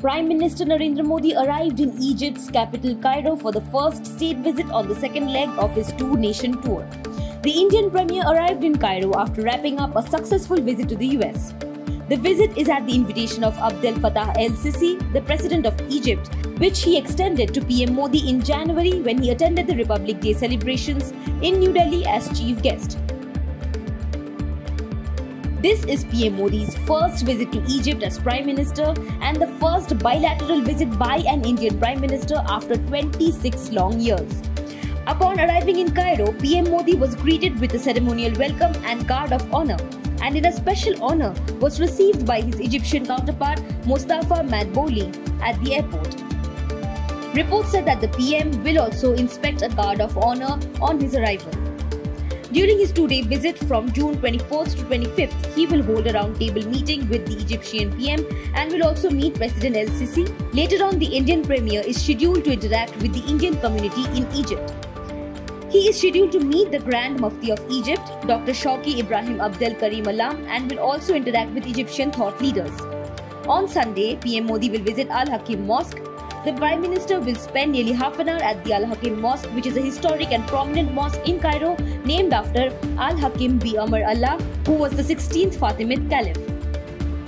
Prime Minister Narendra Modi arrived in Egypt's capital Cairo for the first state visit on the second leg of his two-nation tour. The Indian Premier arrived in Cairo after wrapping up a successful visit to the US. The visit is at the invitation of Abdel Fattah el-Sisi, the President of Egypt, which he extended to PM Modi in January when he attended the Republic Day celebrations in New Delhi as chief guest. This is PM Modi's first visit to Egypt as Prime Minister and the first bilateral visit by an Indian Prime Minister after 26 long years. Upon arriving in Cairo, PM Modi was greeted with a ceremonial welcome and guard of honor, and in a special honor was received by his Egyptian counterpart Mostafa Madbouli at the airport. Reports said that the PM will also inspect a guard of honor on his arrival. During his two-day visit from June 24th to 25th, he will hold a roundtable meeting with the Egyptian PM and will also meet President el-Sisi. Later on, the Indian Premier is scheduled to interact with the Indian community in Egypt. He is scheduled to meet the Grand Mufti of Egypt, Dr. Shawki Ibrahim Abdel Karim Alam, and will also interact with Egyptian thought leaders. On Sunday, PM Modi will visit Al-Hakim Mosque. The Prime Minister will spend nearly half an hour at the Al-Hakim Mosque, which is a historic and prominent mosque in Cairo named after Al-Hakim bi Amr Allah, who was the 16th Fatimid Caliph.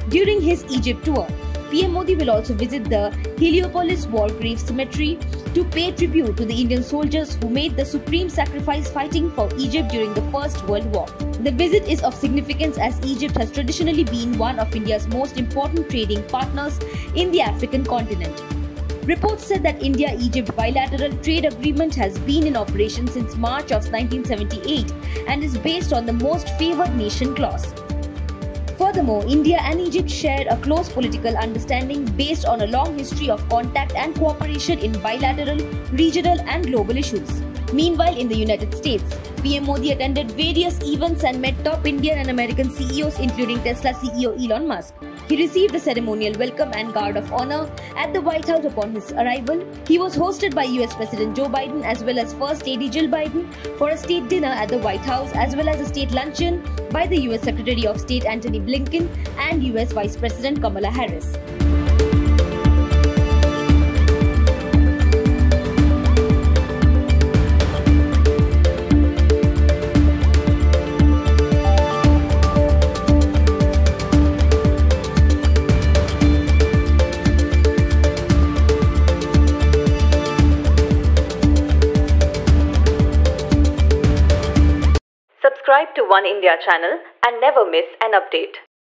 During his Egypt tour, PM Modi will also visit the Heliopolis War Grave Cemetery to pay tribute to the Indian soldiers who made the supreme sacrifice fighting for Egypt during the First World War. The visit is of significance as Egypt has traditionally been one of India's most important trading partners in the African continent. Reports said that India-Egypt bilateral trade agreement has been in operation since March of 1978 and is based on the most favored nation clause. Furthermore, India and Egypt share a close political understanding based on a long history of contact and cooperation in bilateral, regional and global issues. Meanwhile, in the United States, PM Modi attended various events and met top Indian and American CEOs including Tesla CEO Elon Musk. He received a ceremonial welcome and guard of honor at the White House upon his arrival. He was hosted by US President Joe Biden as well as First Lady Jill Biden for a state dinner at the White House as well as a state luncheon by the US Secretary of State Antony Blinken and US Vice President Kamala Harris. Subscribe to One India channel and never miss an update.